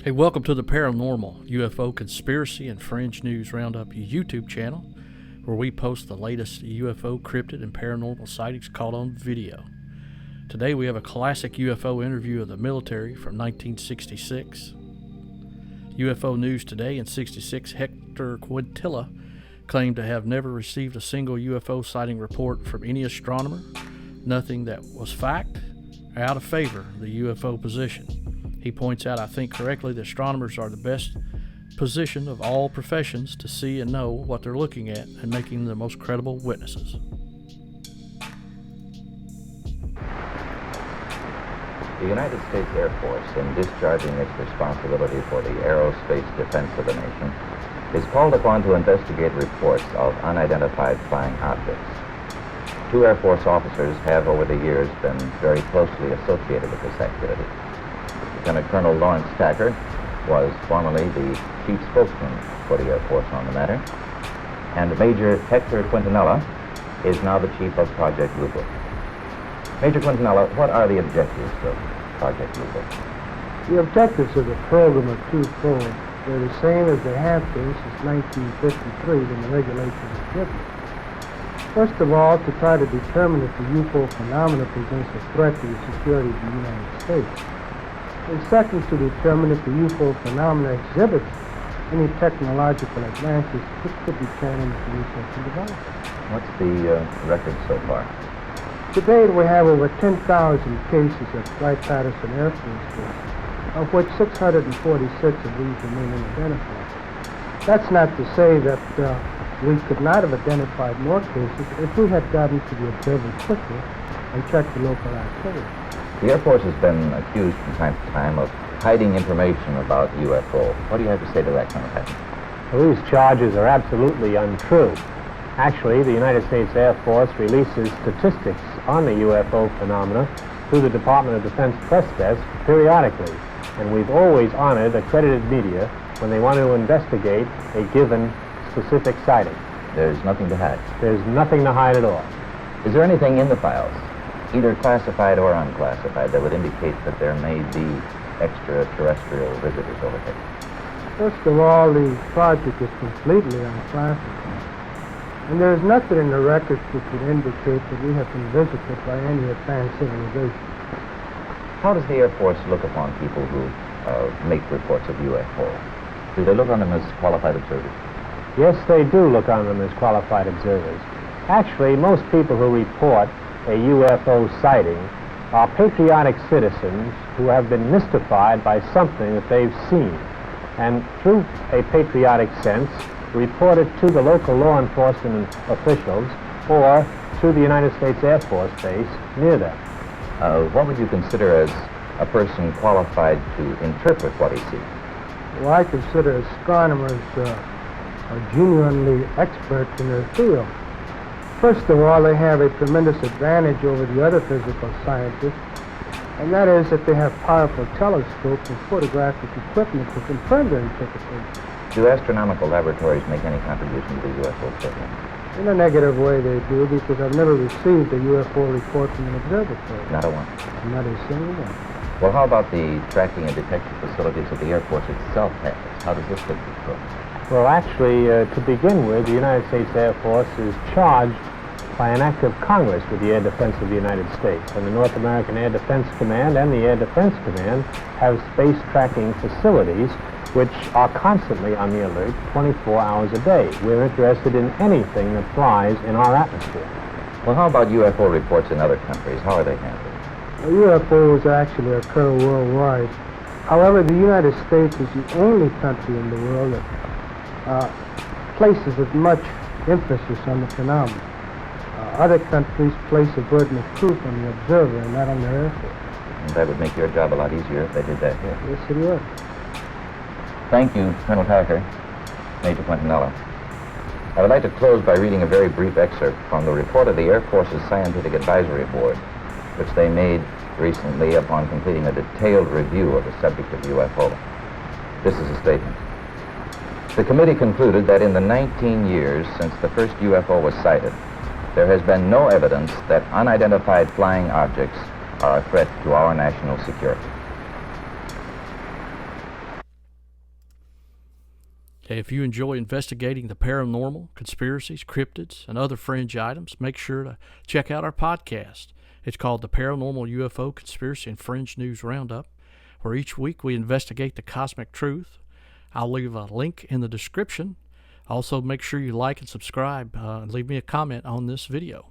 Hey, welcome to the Paranormal, UFO Conspiracy and Fringe News Roundup YouTube channel, where we post the latest UFO, cryptid, and paranormal sightings caught on video. Today we have a classic UFO interview of the military from 1966. UFO News Today in '66, Hector Quintanilla claimed to have never received a single UFO sighting report from any astronomer, nothing that was fact or out of favor of the UFO position. He points out, I think correctly, that astronomers are the best positioned of all professions to see and know what they're looking at and making the most credible witnesses. The United States Air Force, in discharging its responsibility for the aerospace defense of the nation, is called upon to investigate reports of unidentified flying objects. Two Air Force officers have over the years been very closely associated with this activity. Lieutenant Colonel Lawrence Stacker was formerly the chief spokesman for the Air Force on the matter, and Major Hector Quintanilla is now the chief of Project Blue Book. Major Quintanilla, what are the objectives of Project Blue Book? The objectives of the program are twofold. They're the same as they have been since 1953 when the regulations were given. First of all, to try to determine if the UFO phenomena presents a threat to the security of the United States. And second, to determine if the UFO phenomena exhibits any technological advances which could be turned into research and development. What's the record so far? To date, we have over 10,000 cases at Wright-Patterson Air Force Base, of which 646 of these remain unidentified. That's not to say that we could not have identified more cases if we had gotten to the observer quickly and checked the local activity. The Air Force has been accused from time to time of hiding information about UFO. What do you have to say to that kind of thing? Well, these charges are absolutely untrue. Actually, the United States Air Force releases statistics on the UFO phenomena through the Department of Defense press desk periodically, and we've always honored accredited media when they want to investigate a given specific sighting. There's nothing to hide. There's nothing to hide at all. Is there anything in the files, either classified or unclassified, that would indicate that there may be extraterrestrial visitors over here? First of all, the project is completely unclassified. And there is nothing in the records which would indicate that we have been visited by any advanced civilization. How does the Air Force look upon people who make reports of UFO? Do they look on them as qualified observers? Yes, they do look on them as qualified observers. Actually, most people who report a UFO sighting are patriotic citizens who have been mystified by something that they've seen, and through a patriotic sense, report it to the local law enforcement officials or to the United States Air Force Base near them. What would you consider as a person qualified to interpret what he sees? Well, I consider astronomers are genuinely experts in their field. First of all, they have a tremendous advantage over the other physical scientists, and that is that they have powerful telescopes and photographic equipment to confirm their interpretation. Do astronomical laboratories make any contribution to the UFO program? In a negative way they do, because I've never received a UFO report from an observatory. Not a one? Not a single one. Well, how about the tracking and detection facilities that the Air Force itself has? How does this fit this program? Well, actually, to begin with, the United States Air Force is charged by an act of Congress with the air defense of the United States. And the North American Air Defense Command and the Air Defense Command have space tracking facilities which are constantly on the alert 24 hours a day. We're interested in anything that flies in our atmosphere. Well, how about UFO reports in other countries? How are they handled? Well, UFOs actually occur worldwide. However, the United States is the only country in the world that places as much emphasis on the phenomenon. Other countries place a burden of proof on the observer and not on their Air Force. And that would make your job a lot easier if they did that here. Yes, it would. Thank you, Colonel Tacker, Major Quintanilla. I would like to close by reading a very brief excerpt from the report of the Air Force's Scientific Advisory Board, which they made recently upon completing a detailed review of the subject of UFO. This is a statement. The committee concluded that in the 19 years since the first UFO was sighted, there has been no evidence that unidentified flying objects are a threat to our national security. Okay, if you enjoy investigating the paranormal, conspiracies, cryptids, and other fringe items, make sure to check out our podcast. It's called the Paranormal UFO Conspiracy and Fringe News Roundup, where each week we investigate the cosmic truth. I'll leave a link in the description. Also, make sure you like and subscribe and leave me a comment on this video.